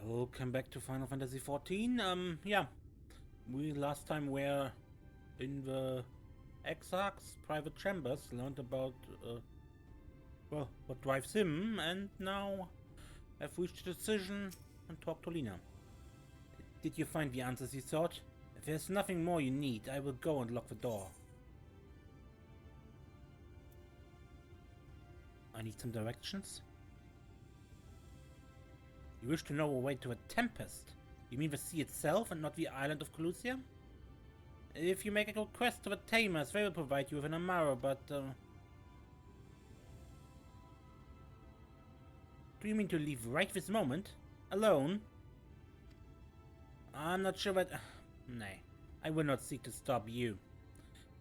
Welcome back to Final Fantasy XIV. Yeah, we last time were in the XIV's private chambers, learned about, well, what drives him, and now have reached a decision and talked to Lina. Did you find the answers you sought? If there's nothing more you need, I will go and lock the door. I need some directions. You wish to know a way to a Tempest? You mean the sea itself and not the island of Kholusia? If you make a request to the Tamers, they will provide you with an Amaro, but do you mean to leave right this moment? Alone? I'm not sure that... Nay, I will not seek to stop you.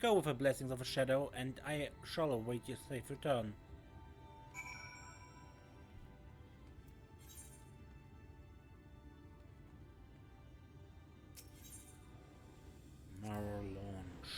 Go with the blessings of a shadow, and I shall await your safe return. Amaro launch.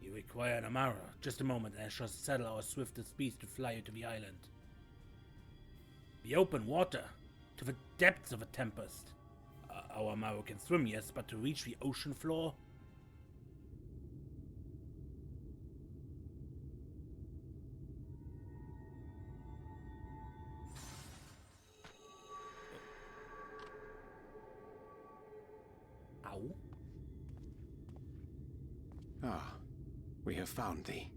You require an Amaro. Just a moment, and I shall saddle our swiftest beast to fly you to the island. The open water, to the depths of a Tempest. Our Amaro can swim, yes, but to reach the ocean floor? Ow. Ah, we have found thee.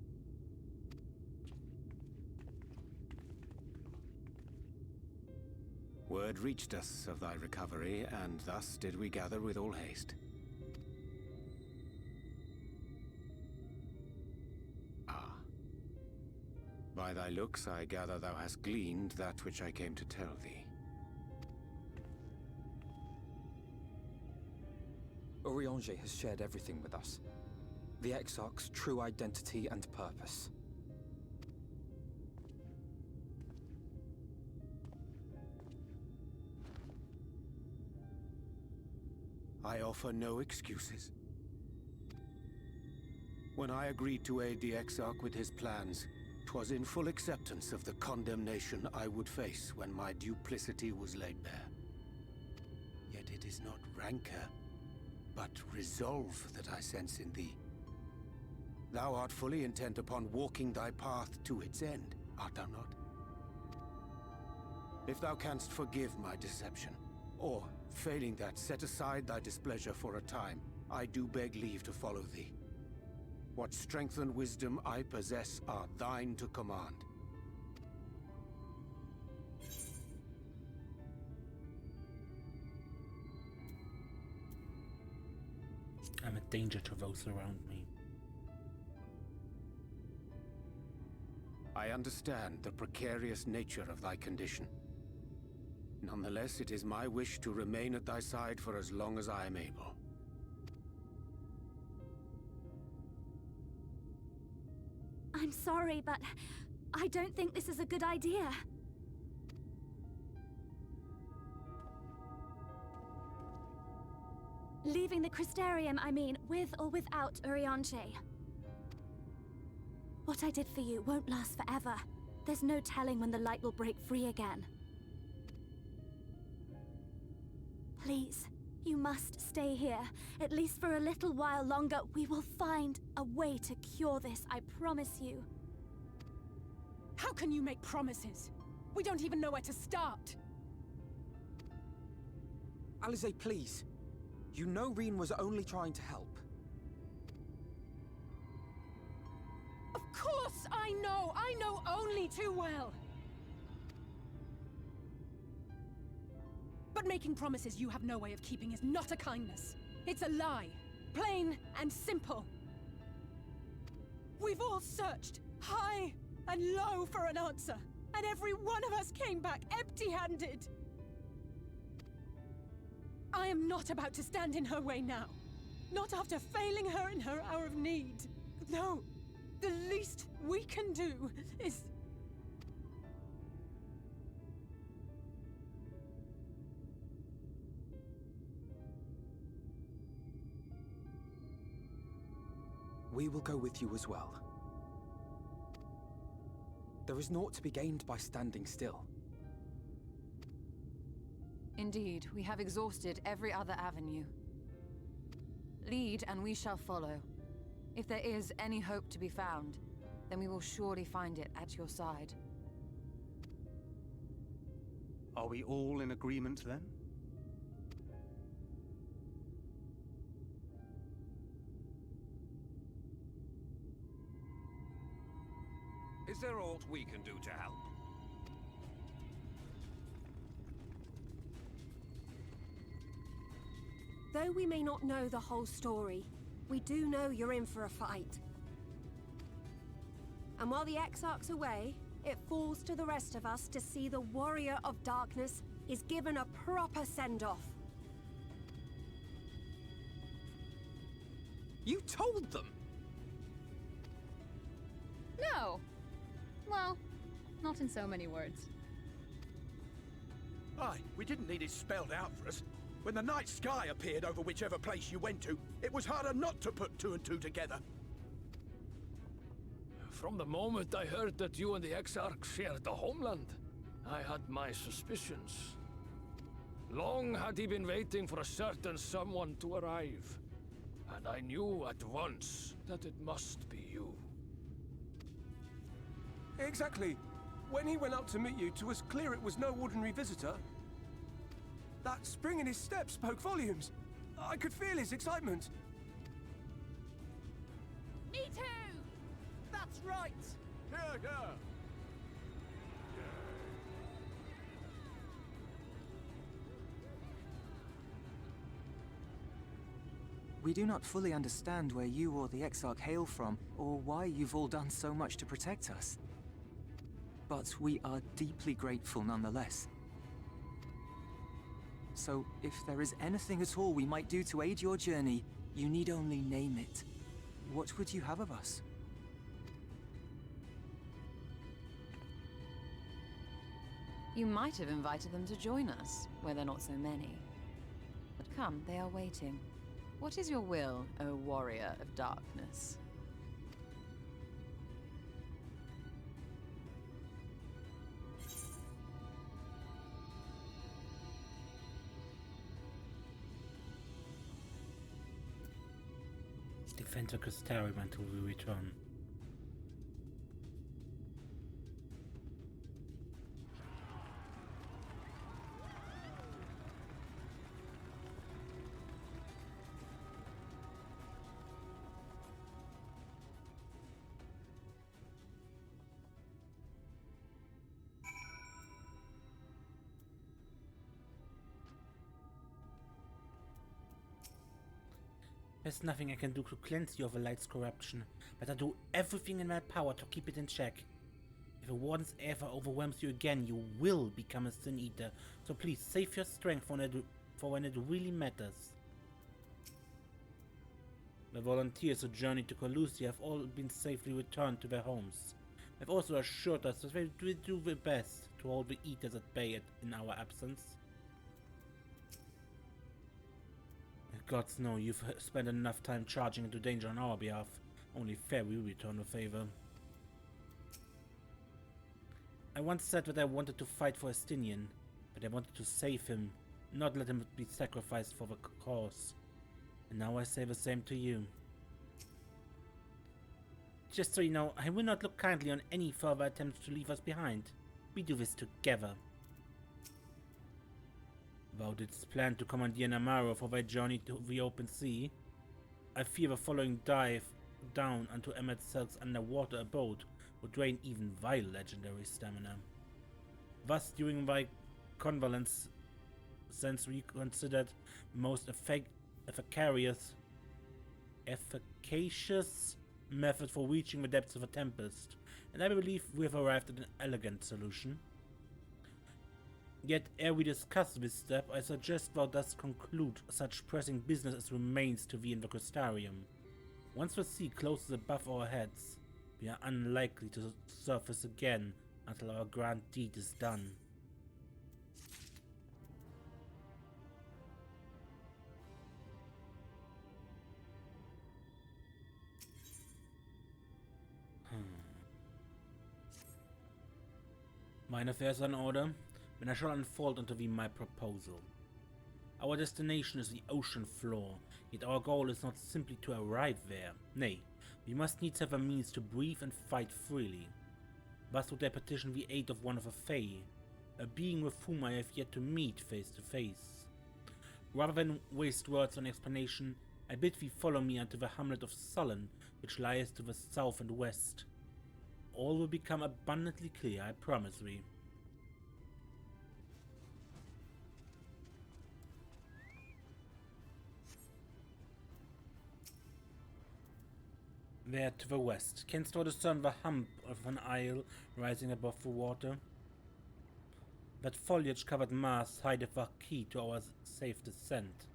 Word reached us of thy recovery, and thus did we gather with all haste. Ah. By thy looks, I gather thou hast gleaned that which I came to tell thee. Urianger has shared everything with us. The Exarch's true identity and purpose. I offer no excuses. When I agreed to aid the Exarch with his plans, 'twas in full acceptance of the condemnation I would face when my duplicity was laid bare. Yet it is not rancor, but resolve that I sense in thee. Thou art fully intent upon walking thy path to its end, art thou not? If thou canst forgive my deception, or, failing that, set aside thy displeasure for a time, I do beg leave to follow thee. What strength and wisdom I possess are thine to command. I'm a danger to those around me. I understand the precarious nature of thy condition. Nonetheless, it is my wish to remain at thy side for as long as I am able. I'm sorry, but I don't think this is a good idea. Leaving the Crystarium, I mean, with or without Urianger. What I did for you won't last forever. There's no telling when the light will break free again. Please, you must stay here. At least for a little while longer. We will find a way to cure this, I promise you. How can you make promises? We don't even know where to start. Alize, please. You know Reen was only trying to help. Of course I know! I know only too well! But making promises you have no way of keeping is not a kindness. It's a lie. Plain and simple. We've all searched high and low for an answer, and every one of us came back empty-handed. I am not about to stand in her way now. Not after failing her in her hour of need. No, the least we can do is... We will go with you as well. There is naught to be gained by standing still. Indeed, we have exhausted every other avenue. Lead, and we shall follow. If there is any hope to be found, then we will surely find it at your side. Are we all in agreement then? Is there aught we can do to help? Though we may not know the whole story, we do know you're in for a fight. And while the Exarch's away, it falls to the rest of us to see the Warrior of Darkness is given a proper send-off. You told them! No! Well, not in so many words. Aye, we didn't need it spelled out for us. When the night sky appeared over whichever place you went to, it was harder not to put two and two together. From the moment I heard that you and the Exarch shared the homeland, I had my suspicions. Long had he been waiting for a certain someone to arrive, and I knew at once that it must be you. Exactly. When he went up to meet you, it was clear it was no ordinary visitor. That spring in his step spoke volumes. I could feel his excitement. Me too! That's right! Yeah. We do not fully understand where you or the Exarch hail from, or why you've all done so much to protect us. But we are deeply grateful nonetheless. So, if there is anything at all we might do to aid your journey, you need only name it. What would you have of us? You might have invited them to join us, where they're not so many. But come, they are waiting. What is your will, O Warrior of Darkness? Defend the Crystarium until we return. There's nothing I can do to cleanse you of the light's corruption, but I do everything in my power to keep it in check. If a warden's ever overwhelms you again, you will become a Sin Eater, so please save your strength for when it really matters. The volunteers who journeyed to Kholusia have all been safely returned to their homes. They've also assured us that they will do their best to hold the Eaters at bay in our absence. Gods know you've spent enough time charging into danger on our behalf. Only fair we return the favor. I once said that I wanted to fight for Estinian, but I wanted to save him, not let him be sacrificed for the cause. And now I say the same to you. Just so you know, I will not look kindly on any further attempts to leave us behind. We do this together. Thou didst plan to commandeer Namaro for thy journey to the open sea. I fear the following dive down onto MSQ's underwater abode would drain even thy legendary stamina. Thus, during thy convalescence, we considered the most efficacious method for reaching the depths of a Tempest, and I believe we have arrived at an elegant solution. Yet, ere we discuss this step, I suggest thou dost conclude such pressing business as remains to thee in the Crystarium. Once the sea closes above our heads, we are unlikely to surface again until our grand deed is done. Mine affairs are in order, and I shall unfold unto thee my proposal. Our destination is the ocean floor, yet our goal is not simply to arrive there. Nay, we must needs have a means to breathe and fight freely. Thus would I petition the aid of one of the Fae, a being with whom I have yet to meet face to face. Rather than waste words on explanation, I bid thee follow me unto the hamlet of Sullen, which lies to the south and west. All will become abundantly clear, I promise thee. There to the west, canst thou discern the hump of an isle rising above the water? That foliage-covered mass hideth the key to our safe descent.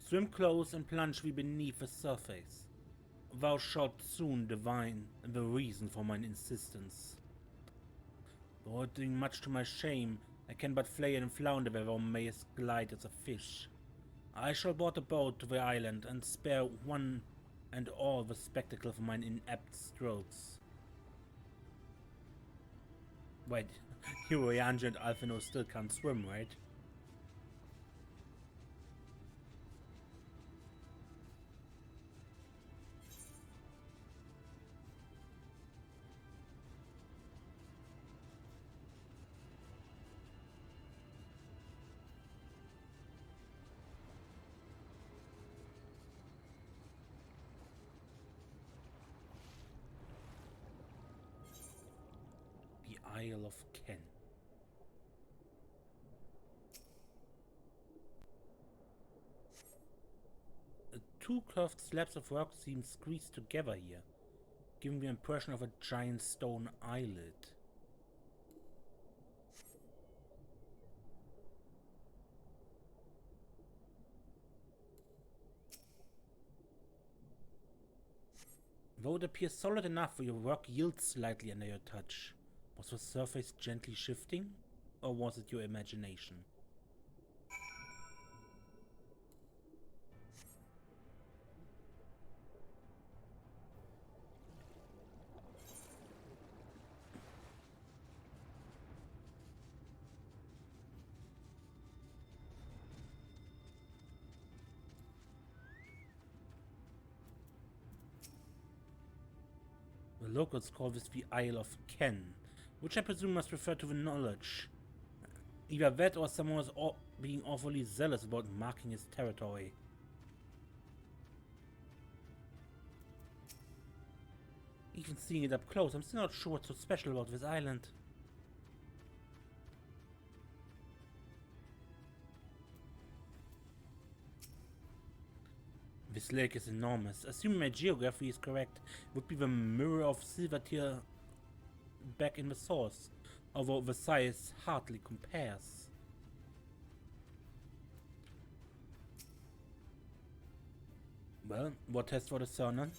Swim close and plunge thee beneath the surface. Thou shalt soon divine the reason for mine insistence. Though it being much to my shame, I can but flay and flounder where thou mayest glide as a fish. I shall board a boat to the island and spare one and all the spectacle of mine inept strokes. Wait, Hiroyanji and Alphino still can't swim, right? Isle of Ken. Two curved slabs of rock seem squeezed together here, giving the impression of a giant stone islet. Though it appears solid enough, your rock yields slightly under your touch. Was the surface gently shifting, or was it your imagination? The locals call this the Isle of Ken, which I presume must refer to the knowledge. Either that or someone was being awfully zealous about marking his territory. Even seeing it up close, I'm still not sure what's so special about this island. This lake is enormous. Assuming my geography is correct, it would be the mirror of Silvertear back in the source, although the size hardly compares. Well, what test for the Cerner?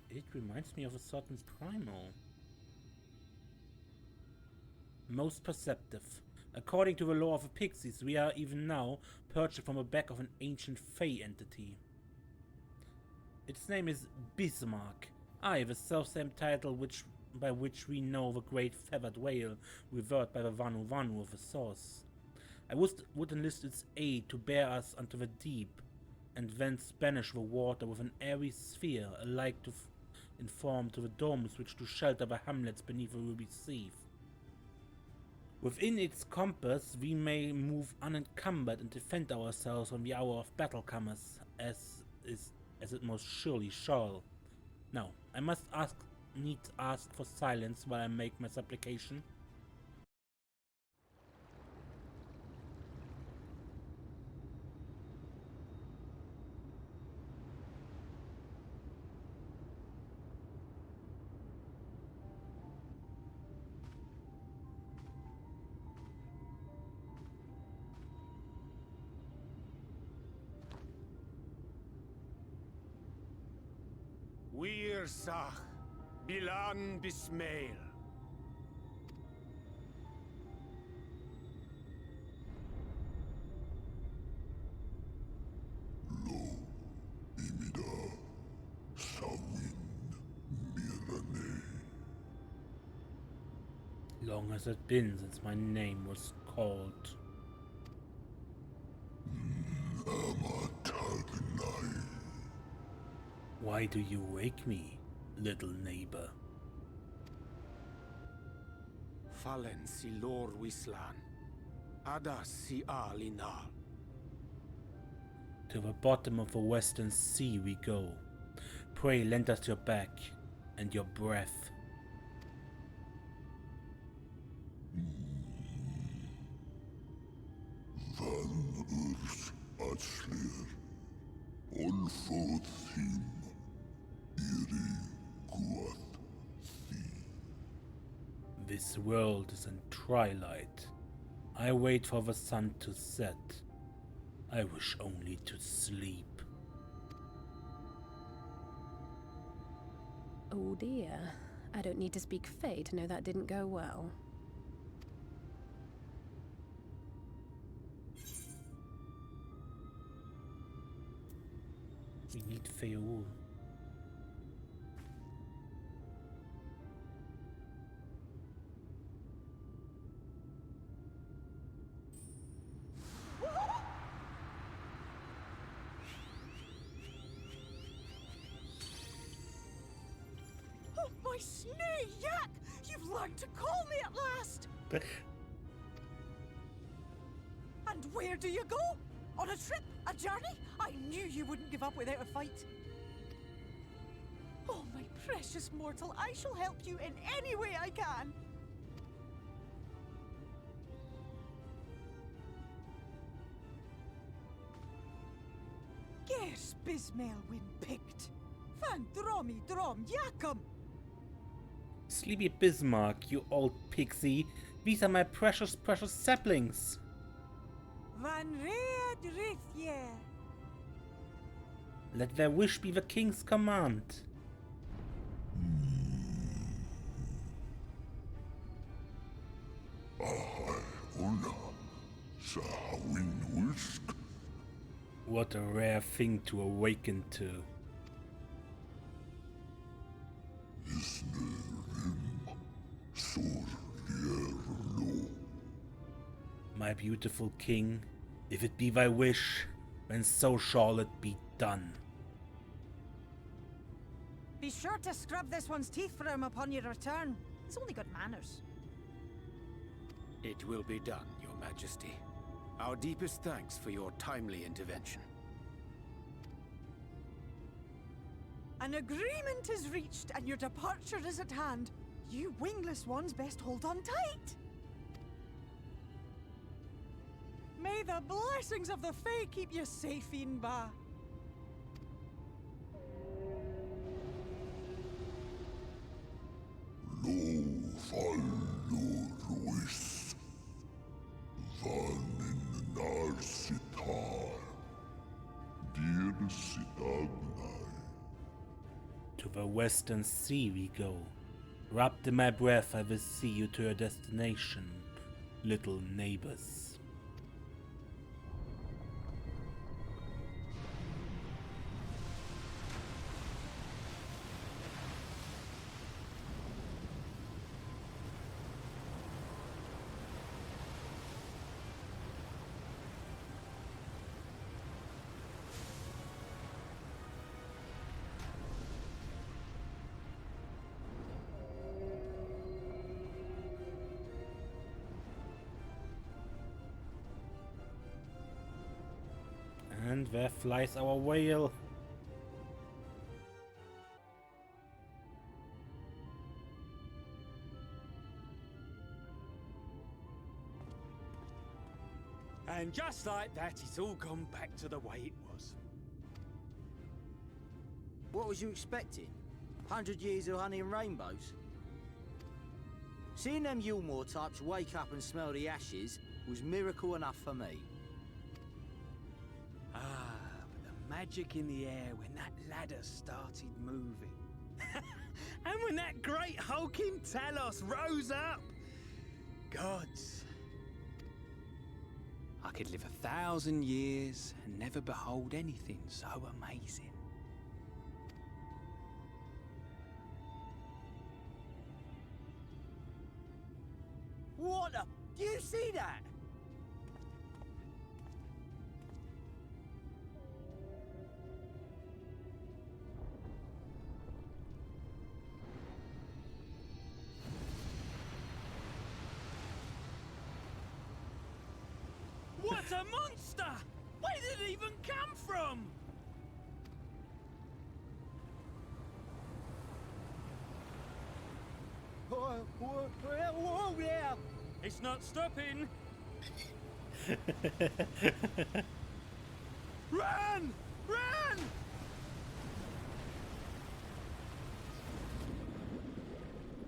It reminds me of a certain primal. Most perceptive. According to the law of the Pixies, we are even now perched from the back of an ancient Fey entity. Its name is Bismarck. Aye, the self-same title by which we know the great feathered whale revered by the Vanu Vanu of the source. I would enlist its aid to bear us unto the deep, and thence banish the water with an airy sphere, alike to inform to the domes which do shelter the hamlets beneath the ruby sea. Within its compass, we may move unencumbered and defend ourselves when the hour of battle comes, as it most surely shall. Now, I must needs ask for silence while I make my supplication. Wir Sach, Bilan Bismail. Lo, Imida, Sawin, Miranen. Long has it been since my name was called. Why do you wake me, little neighbor? Fallen si lor wislan. Ada si alinar. To the bottom of the western sea we go. Pray lend us your back and your breath. Van urs atslir. Olfod thim. Iri guath thi. This world is in twilight. I wait for the sun to set. I wish only to sleep. Oh dear. I don't need to speak Fae to know that didn't go well. We need Feul. Oh, my snee yak! You've learned to call me at last! And where do you go? On a trip? A journey? I knew you wouldn't give up without a fight. Oh, my precious mortal, I shall help you in any way I can. Gers Bismail win picked. Van dromi drom yakum. Sleepy Bismarck, you old pixie. These are my precious, precious saplings. Van red rithye. Let their wish be the king's command. What a rare thing to awaken to. My beautiful king, if it be thy wish, then so shall it be done. Be sure to scrub this one's teeth for him upon your return. He's only got manners. It will be done, Your Majesty. Our deepest thanks for your timely intervention. An agreement is reached and your departure is at hand. You wingless ones best hold on tight. May the blessings of the Fae keep you safe, Inba. To the western sea we go. Wrapped in my breath, I will see you to your destination, little neighbors. And there flies our whale. And just like that, it's all gone back to the way it was. What was you expecting? 100 years of honey and rainbows? Seeing them Yulmore types wake up and smell the ashes was miracle enough for me. But the magic in the air when that ladder started moving. And when that great hulking Talos rose up. Gods. I could live 1,000 years and never behold anything so amazing. water! Do you see that? What a monster! Where did it even come from? Whoa there! It's not stopping. Run! Run!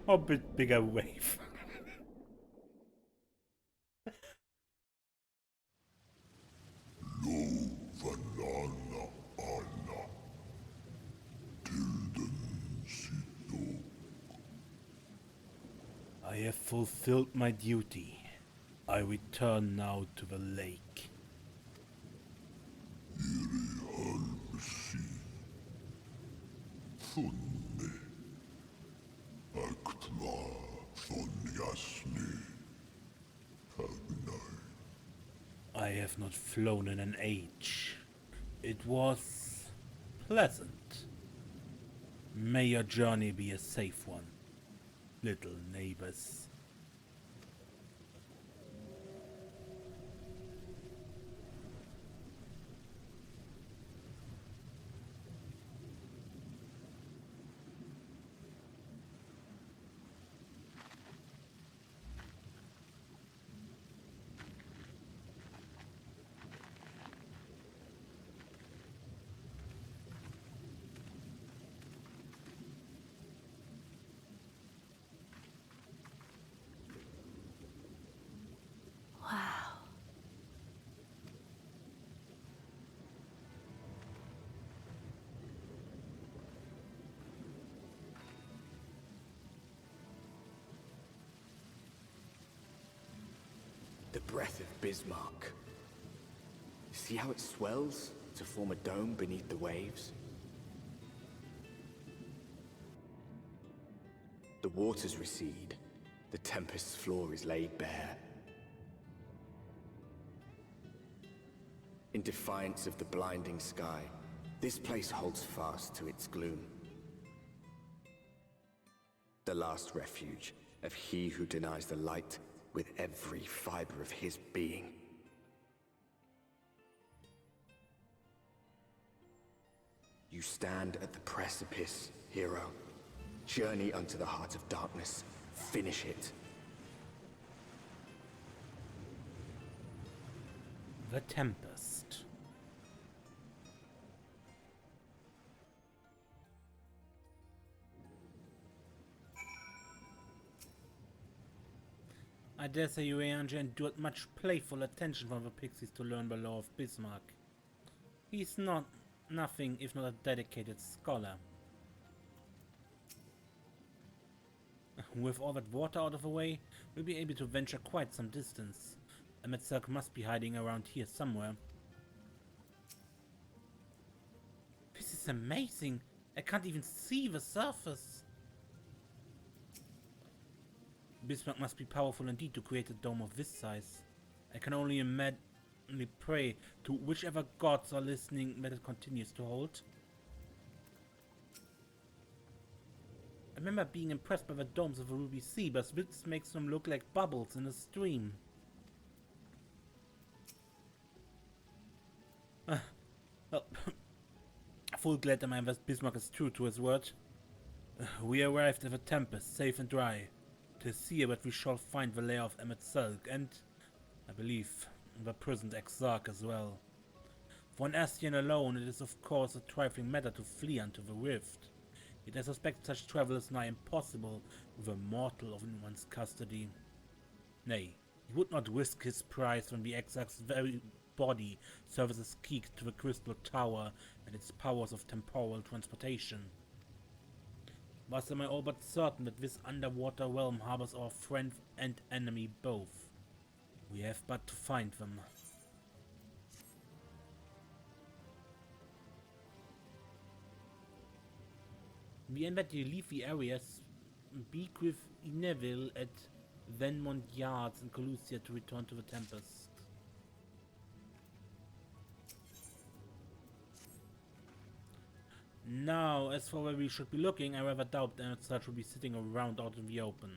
A bit bigger wave. I have fulfilled my duty. I return now to the lake. I have not flown in an age. It was pleasant. May your journey be a safe one, little neighbors. The breath of Bismarck. See how it swells to form a dome beneath the waves? The waters recede. The Tempest's floor is laid bare. In defiance of the blinding sky, this place holds fast to its gloom. The last refuge of he who denies the light with every fiber of his being. You stand at the precipice, hero. Journey unto the heart of darkness. Finish it. The Tempest. I dare say you endured much playful attention from the pixies to learn the law of Bismarck. He's nothing if not a dedicated scholar. With all that water out of the way, we'll be able to venture quite some distance. MSQ must be hiding around here somewhere. This is amazing! I can't even see the surface! Bismarck must be powerful indeed to create a dome of this size. I can only pray to whichever gods are listening that it continues to hold. I remember being impressed by the domes of the Ruby Sea, but this makes them look like bubbles in a stream. Well, full glad am I that Bismarck is true to his word. We arrived at the Tempest, safe and dry. 'Tis here that we shall find the lair of MSQ and, I believe, the prisoned XIV as well. For an Ascian alone, it is of course a trifling matter to flee unto the rift. Yet I suspect such travel is nigh impossible with a mortal in one's custody. Nay, he would not risk his prize when the XIV's very body serves as key to the Crystal Tower and its powers of temporal transportation. Thus am I all but certain that this underwater realm harbors our friend and enemy both. We have but to find them. We that you leave the area, speak with Neville at Venmont Yards in Kholusia to return to the Tempest. Now, as for where we should be looking, I rather doubt that such will be sitting around out in the open.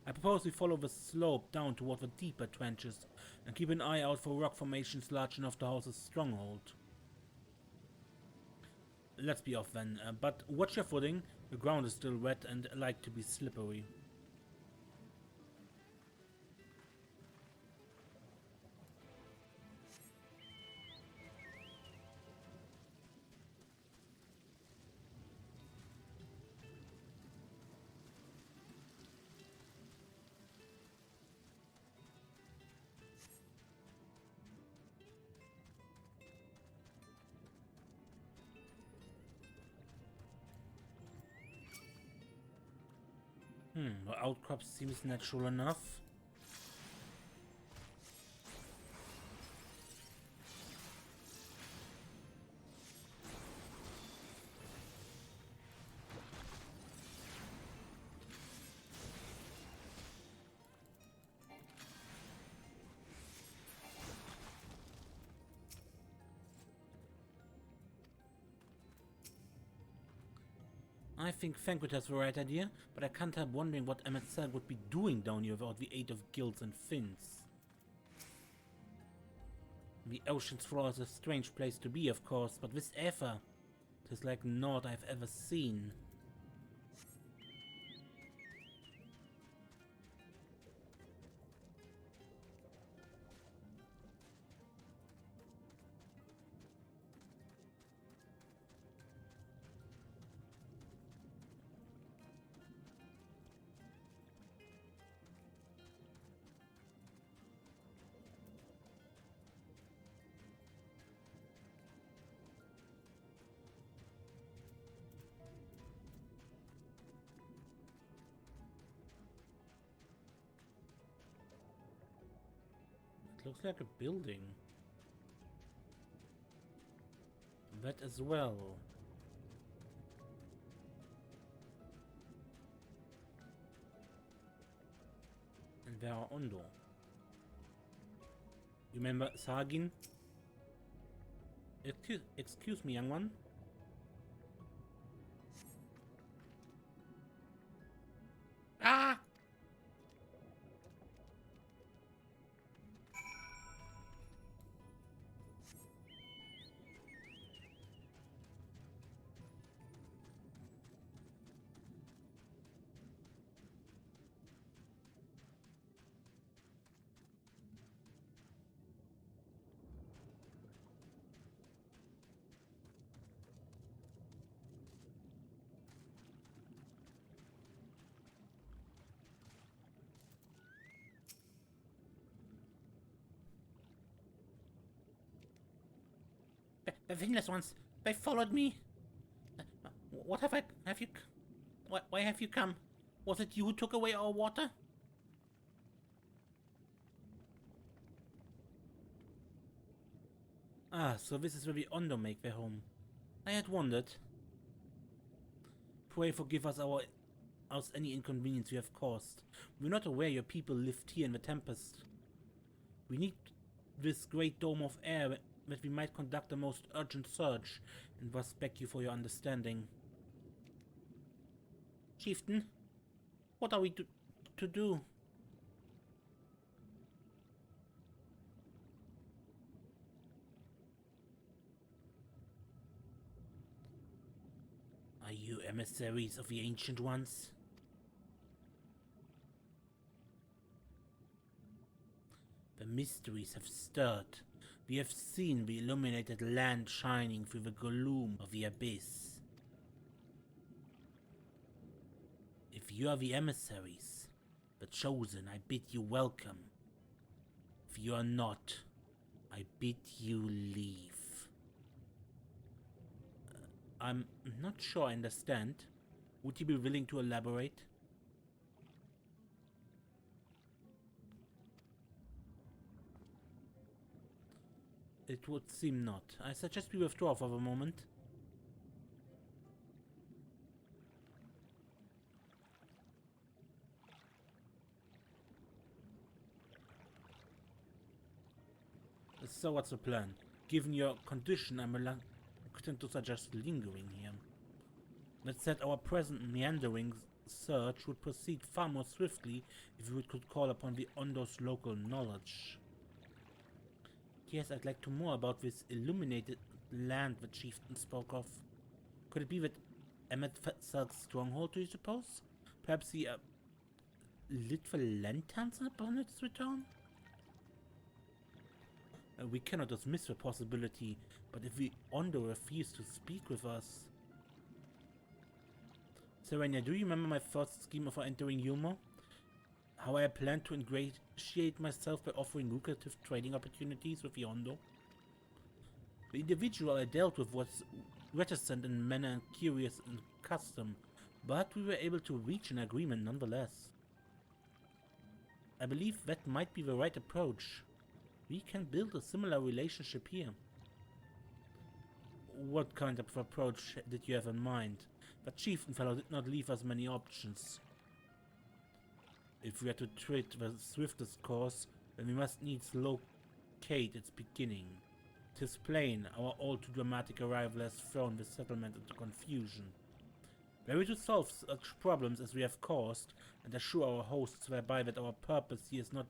I propose we follow the slope down toward the deeper trenches and keep an eye out for rock formations large enough to house a stronghold. Let's be off then, but watch your footing. The ground is still wet and like to be slippery. The outcrop seems natural enough. I think Fenquit has the right idea, but I can't help wondering what MSQ would be doing down here without the aid of guilds and Finns. The ocean's floor is a strange place to be, of course, but this Aether, it is like naught I've ever seen. Looks like a building. That as well. And there are Ondo. You remember Sagin? Excuse me, young one. Ah! The wingless ones, they followed me. What have you, why have you come? Was it you who took away our water? Ah, so this is where the Ondo make their home. I had wondered. Pray forgive us any inconvenience we have caused. We're not aware your people lived here in the Tempest. We need this great dome of air that we might conduct the most urgent search, and thus beg you for your understanding. Chieftain, what are we to do? Are you emissaries of the Ancient Ones? The mysteries have stirred. We have seen the illuminated land shining through the gloom of the abyss. If you are the emissaries, the chosen, I bid you welcome. If you are not, I bid you leave. I'm not sure I understand. Would you be willing to elaborate? It would seem not. I suggest we withdraw for the moment. So what's the plan? Given your condition, I'm reluctant to suggest lingering here. That said, our present meandering search would proceed far more swiftly if we could call upon the Ondo's local knowledge. Yes, I'd like to know more about this illuminated land the chieftain spoke of. Could it be that Emmet's stronghold, do you suppose? Perhaps he lit the lanterns upon its return? We cannot dismiss the possibility, but if the Ondo refused to speak with us... Serenia, do you remember my first scheme of entering Yulmore? How I planned to ingratiate myself by offering lucrative trading opportunities with the Ondo? The individual I dealt with was reticent in manner and curious in custom, but we were able to reach an agreement nonetheless. I believe that might be the right approach. We can build a similar relationship here. What kind of approach did you have in mind? The chieftain fellow did not leave us many options. If we are to tread the swiftest course, then we must needs locate its beginning. 'Tis plain, our all too dramatic arrival has thrown the settlement into confusion. Were we to solve such problems as we have caused, and assure our hosts thereby that our purpose here is not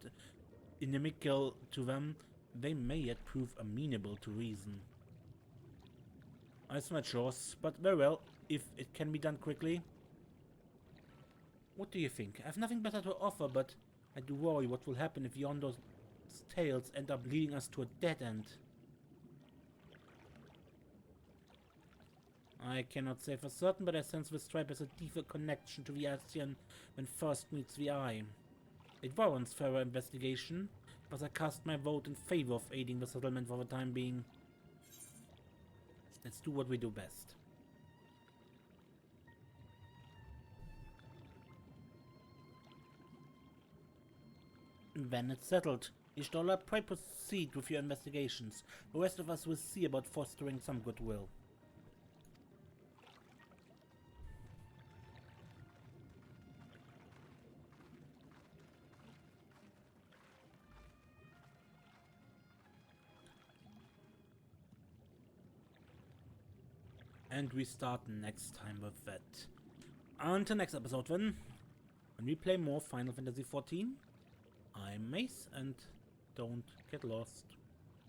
inimical to them, they may yet prove amenable to reason. It's my choice, but very well, if it can be done quickly. What do you think? I have nothing better to offer, but I do worry what will happen if Yondo's tales end up leading us to a dead end. I cannot say for certain, but I sense the stripe has a deeper connection to the Ascian when first meets the eye. It warrants further investigation, but I cast my vote in favor of aiding the settlement for the time being. Let's do what we do best. Then it's settled. Ishtola, pray proceed with your investigations. The rest of us will see about fostering some goodwill. And we start next time with that. Until next episode then, when we play more Final Fantasy XIV, I'm Mace, and don't get lost.